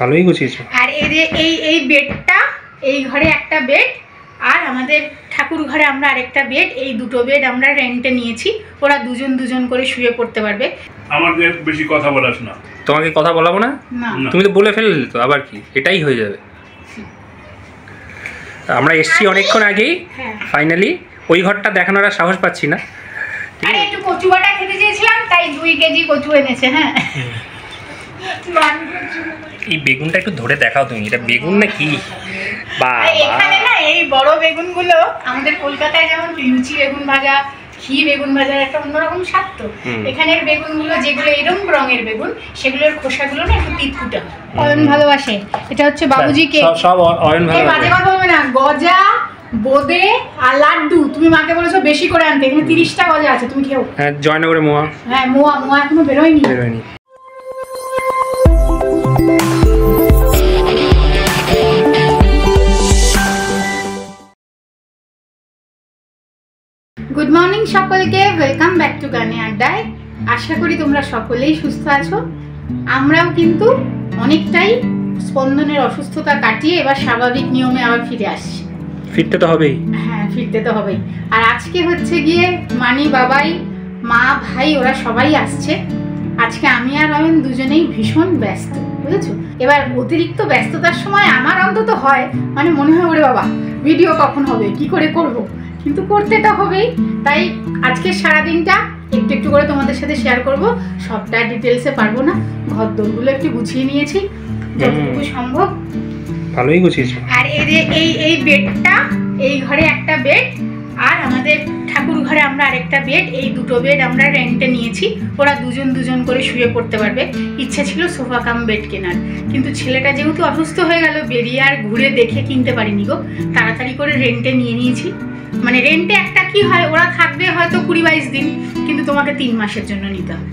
ভালোই গুছিয়েছো। আর এই বেডটা, এই ঘরে একটা বেড, আর আমাদের ঠাকুর ঘরে আমরা আরেকটা বেড, এই দুটো বেড আমরা রেন্টে নিয়েছি। ওরা দুজন দুজন করে শুয়ে পড়তে পারবে। আমাদের বেশি কথা বলাস না। তোমাকে কথা বলাবো না? তুমি তো বলে ফেললে, তো আবার কি, এটাই হয়ে যাবে। আমরা এসছি অনেকক্ষণ আগেই, ফাইনালি ওই ঘরটা দেখানোর আর সাহস পাচ্ছি না। আরে একটু কচু বাটা খেতে চেয়েছিলাম, তাই 2 কেজি কচু এনেছে। হ্যাঁ, এই বেগুনটা একটু ধরে দেখাও তুমি, এটা বেগুন না কি? এখানে না এই বড় বেগুনগুলো আমাদের কলকাতায় যেমন লুচি বেগুন ভাজা, ঘি বেগুন ভাজার একটা অন্যরকম স্বাদ। তো এখানের বেগুনগুলো যেগুলো এরকম রঙের বেগুন, সেগুলোর খোসাগুলো না একটু তিতকুটে। অয়ন ভালোবাসে। এটা হচ্ছে বাবুজি কেক। সব অয়ন ভালোবাসে। মাঝে মাঝে বলবে না, গজা, বোঁদে আর লাড্ডু তুমি মাকে বলেছো বেশি করে আনতে। এখানে 30টা গজা আছে, তুমি খেও। হ্যাঁ, জয়নগরে মোয়া। হ্যাঁ, মোয়া এখনো বেরোয়নি। গুড মর্নিং সকলকে, ওয়েলকাম ব্যাক টু গানে আড্ডায়। আশা করি তোমরা সকলেই সুস্থ আছো। আমরাও কিন্তু অনেকটাই স্পন্দনের অসুস্থতা কাটিয়ে এবার স্বাভাবিক নিয়মে আবার ফিরে আসছি। ফিরতে তো হবেই। হ্যাঁ, ফিরতে তো হবেই। আর আজকে হচ্ছে গিয়ে মানি, বাবাই, মা, ভাই ওরা সবাই আসছে। আজকে আমি আর অয়ন দুজনেই ভীষণ ব্যস্ত, বুঝেছো? এবার অতিরিক্ত ব্যস্ততার সময় আমার অন্তত হয় মানে মনে হয় ওরে বাবা ভিডিও কখন হবে, কি করে করব, কিন্তু করতে তো হবেই। তাই আজকে সারাদিনটা একটু একটু করে তোমাদের সাথে শেয়ার করব। সবটা ডিটেলসে পারবো না, ঘর দোরগুলো একটু গুছিয়ে নিয়েছি যতটুকু সম্ভব। ভালোই গুছিয়েছো। আর এই বেডটা, এই ঘরে একটা বেড, আর আমাদের ঠাকুর ঘরে আমরা আরেকটা বেড, এই দুটো বেড আমরা রেন্টে নিয়েছি। ওরা দুজন দুজন করে শুয়ে পড়তে পারবে। ইচ্ছা ছিল সোফা কাম বেড কেনার, কিন্তু ছেলেটা যেহেতু অসুস্থ হয়ে গেল, বেরিয়ে আর ঘুরে দেখে কিনতে পারিনি গো। তাড়াতাড়ি করে রেন্টে নিয়ে নিয়েছি। মানে রেন্টে একটা কি হয়, ওরা থাকবে হয়তো 20-22 দিন, কিন্তু তোমাকে 3 মাসের জন্য নিতে হবে।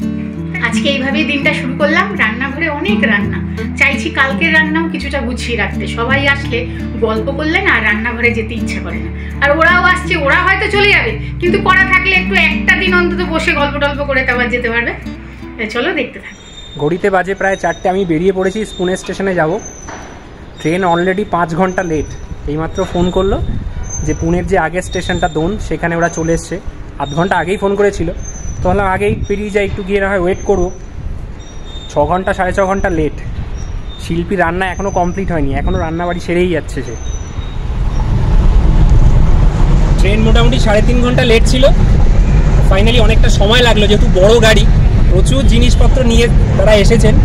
আজকে এইভাবেই দিনটা শুরু করলাম। রান্নাঘরে অনেক রান্না, চাইছি কালকের রান্নাও কিছুটা গুছিয়ে রাখতে। সবাই আসলে গল্প করলে না রান্নাঘরে যেতে ইচ্ছা করে না। আর ওরাও আসছে, ওরা হয়তো চলে যাবে, কিন্তু করা থাকলে একটু একটা দিন অন্তত বসে গল্প টল্প করে আবার যেতে পারবে। চলো দেখতে থাকো। ঘড়িতে বাজে প্রায় 4টে। আমি বেরিয়ে পড়েছি, পুনে স্টেশনে যাব। ট্রেন অলরেডি 5 ঘন্টা লেট। এইমাত্র ফোন করলো যে পুনের যে আগের স্টেশনটা দোন, সেখানে ওরা চলে এসছে। আধ ঘন্টা আগেই ফোন করেছিল, তো ভাবলাম আগেই পেরিয়ে যাই, একটু গিয়ে না হয় ওয়েট করবো। 6 ঘন্টা 6.5 ঘন্টা লেট। শিল্পী রান্না এখনও কমপ্লিট হয়নি, এখনও রান্নাবাড়ি সেরেই যাচ্ছে সে। ট্রেন মোটামুটি 3.5 ঘন্টা লেট ছিল। ফাইনালি অনেকটা সময় লাগলো, যেহেতু বড় গাড়ি, প্রচুর জিনিসপত্র নিয়ে তারা এসেছেন।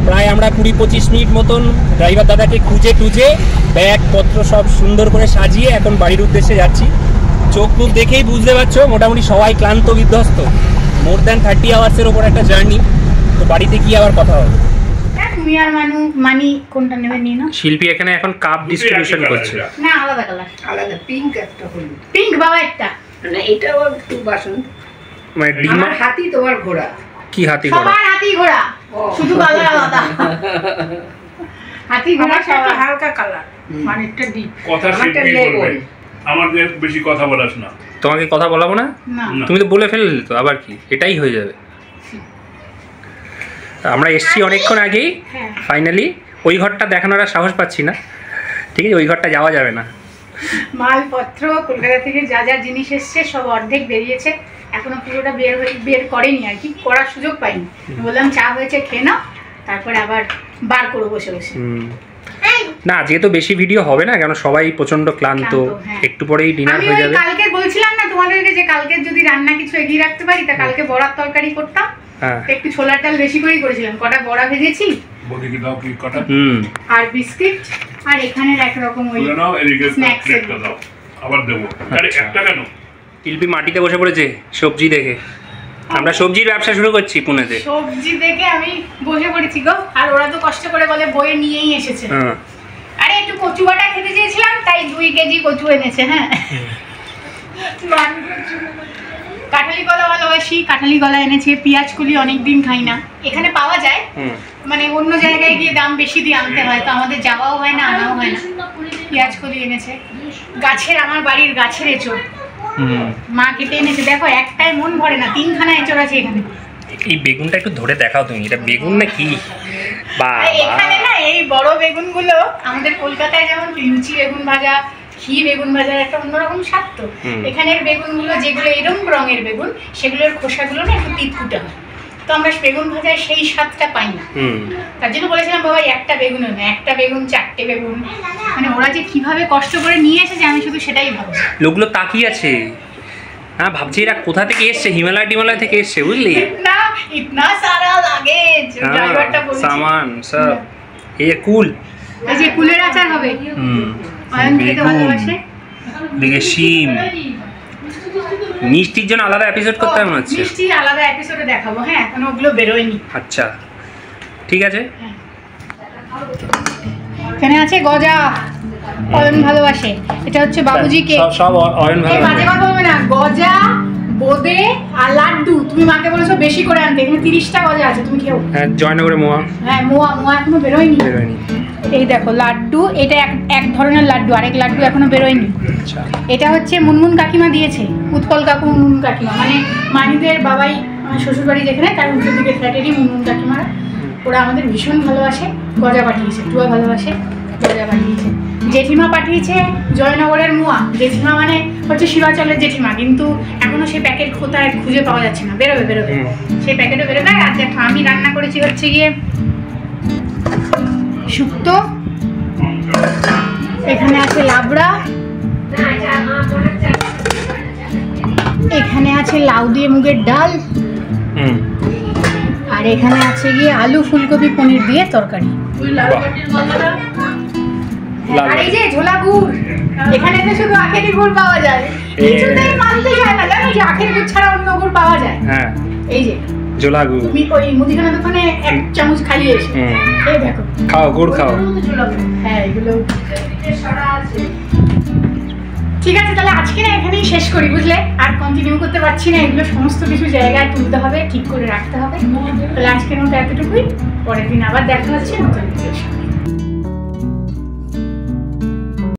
প্রায় আমরা 20-25 মিনিট মতন ড্রাইভার দাদাকে খুঁজে টুজে ব্যাগপত্র সব সুন্দর করে সাজিয়ে এখন বাড়ির উদ্দেশ্যে যাচ্ছি। চোখ মুখ দেখেই বুঝতে পারছো মোটামুটি সবাই ক্লান্ত বিধ্বস্ত। মোর দ্যান 30 আওয়ার্সের ওপর একটা জার্নি। তো বাড়িতে গিয়ে আবার কথা হবে। তুমি আর মানি কোনটা নেবে নিয়ে নাও। শিল্পী এখানে এখন কাপ ডিস্ট্রিবিউশন করছে। না, আলাদা কালার, আলাদা পিঙ্ক একটা হলুদ। পিঙ্ক বাবা একটা, না এটাও একটু বাসন। মানে আমার হাতি তোমার ঘোড়া। কি হাতি ঘোড়া? সবার হাতি ঘোড়া, শুধু কালার আলাদা। হাতি ঘোড়া সবার হালকা কালার, মানে একটা ডিপ। কথা শিখবি বলবে, আমাদের বেশি কথা বলাস না। তোমাকে কথা বলাবো না? তুমি তো বলে ফেললে, তো আবার কি, এটাই হয়ে যাবে। আমরা এসছি অনেকক্ষণ আগেই, ফাইনালি ওই ঘরটা দেখানোর আর সাহস পাচ্ছি না। ঠিক আছে, ওই ঘরটা যাওয়া যাবে না। মালপত্র কলকাতা থেকে যা যা জিনিস এসছে সব অর্ধেক বেরিয়েছে, এখনো পুরোটা বের করেনি আর কি, করার সুযোগ পাইনি। বললাম চা হয়েছে খেয়ে নাও, তারপরে আবার বার করো বসে বসে। না, যেহেতু বেশি ভিডিও হবে না, কারণ সবাই প্রচন্ড ক্লান্ত। একটু পরেই ডিনার হয়ে যাবে। কালকে বলছিলাম না তোমাদেরকে যে কালকে যদি রান্না কিছু এগিয়ে রাখতে পারি, তা কালকে বড়ার তরকারি করতাম। একটু ছোলার ডাল বেশি করেই করেছিলাম, কটা বড়া ভেজেছি আর বিস্কিট, আর এখানে একরকম ওই স্ন্যাক্স দাও। আবার দেবো। আরে একটা কেন? শিল্পী মাটিতে বসে পড়েছে সবজি দেখে। আমরা সবজির ব্যবসা শুরু করছি পুনেতে। সবজি দেখে আমি বসে পড়েছি গো। আর ওরা তো কষ্ট করে বলে বইয়ে নিয়েই এসেছে। আরে একটু কচু বাটা খেতে চেয়েছিলাম, তাই 2 কেজি কচু এনেছে। হ্যাঁ, কাঁঠালি কলা ভালোবাসি, কাঁঠালি কলা এনেছে। পেঁয়াজ কলি অনেকদিন খাই না, এখানে পাওয়া যায়, মানে অন্য জায়গায় গিয়ে দাম বেশি দিয়ে আনতে হয়, তো আমাদের যাওয়াও হয় না, আনাও হয় না। পেঁয়াজ কলি এনেছে গাছের, আমার বাড়ির গাছের এঁচড় মা কেটে এনেছে। দেখো একটাই মন ভরে না, 3খানা এঁচড় আছে এখানে। এই বেগুনটা একটু ধরে দেখাও তুমি, এটা বেগুন না কি? এখানে না এই বড় বেগুনগুলো আমাদের কলকাতায় যেমন লুচি বেগুন ভাজা, ঘি বেগুন ভাজার একটা অন্যরকম স্বাদ তো, এখানের বেগুনগুলো যেগুলো এরকম রঙের বেগুন সেগুলোর খোসাগুলো না একটু তিতকুটে হয়, তো আমরা বেগুন ভাজায় সেই স্বাদটা পাই না। তার জন্য বলেছিলাম বাবা একটা বেগুন না, একটা বেগুন 4টে বেগুন, মানে ওরা যে কিভাবে কষ্ট করে নিয়ে এসেছে আমি শুধু সেটাই ভাবছি। লোকগুলো তাকিয়ে আছে, হ্যাঁ ভাবছি এরা কোথা থেকে এসছে, হিমালয় থেকে এসছে বুঝলি। না ইতনা সারা লাগেজ, ড্রাইভারটা বলেছে সামান সব এই কুল, এই যে কুলের আচার হবে, অয়ন খেতে ভালোবাসে। দিকে শিম, মিষ্টির জন্য আলাদা এপিসোড করতে হবে মনে হচ্ছে। মিষ্টি আলাদা এপিসোডে দেখাবো, হ্যাঁ এখনো ওগুলো বেরোয়নি। আচ্ছা ঠিক আছে। এখানে আছে গজা, অয়ন ভালোবাসে। এটা হচ্ছে বাবুজি কেক, সব অয়ন এই বাজে কথা বলবে না। গজা, বোঁদে আর লাড্ডু, তুমি মাকে বলেছো বেশি করে আনতে, এখানে 30টা গজা আছে, তুমি খেও। হ্যাঁ জয়নগরে মোয়া, হ্যাঁ মোয়া এখনো বেরোয়নি। এই দেখো লাড্ডু, এটা এক ধরনের লাড্ডু, আরেক লাড্ডু এখনো বেরোয়নি। আচ্ছা এটা হচ্ছে মুনমুন কাকিমা দিয়েছে, উৎপল কাকু মুনমুন কাকিমা, মানে মানিদের বাবাই আমার শ্বশুরবাড়ি যেখানে তার উল্টো দিকে ফ্ল্যাটেরই মুনমুন কাকিমারা, ওরা আমাদের ভীষণ ভালোবাসে। গজা পাঠিয়েছে, টুয়া ভালোবাসে, গজা পাঠিয়েছে। জেঠিমা পাঠিয়েছে জয়নগরের মোয়া, জেঠিমা মানে হচ্ছে শিবাচলের জেঠিমা, কিন্তু এখনো সেই প্যাকেট খোতায় খুঁজে পাওয়া যাচ্ছে না, বেরোবে সেই প্যাকেটও বেরোবে। আর দেখো আমি রান্না করেছি হচ্ছে গিয়ে শুক্তো, এখানে আছে লাবড়া, এখানে আছে লাউ দিয়ে মুগের ডাল, আর এখানে আছে গিয়ে আলু ফুলকপি পনির দিয়ে তরকারি। আর এই যে ঝোলা গুড়, এখানে তো শুধু আখেরি গুড় পাওয়া যায়, কিছুতেই মানতে যায় না জানো যে আখেরি গুড় ছাড়া অন্য গুড় পাওয়া যায়। হ্যাঁ এই যে ঝোলা গুড়, তুমি ওই মুদিখানা দোকানে 1 চামচ খাইয়ে এসো, এই দেখো খাও গুড় খাও। হ্যাঁ এগুলো ঠিক আছে। তাহলে আজকে না এখানেই শেষ করি বুঝলে, আর কন্টিনিউ করতে পারছি না, এগুলো সমস্ত কিছু জায়গায় তুলতে হবে, ঠিক করে রাখতে হবে। তাহলে আজকের মতো এতটুকুই, পরের দিন আবার দেখা হচ্ছে নতুন ভিডিওর সাথে।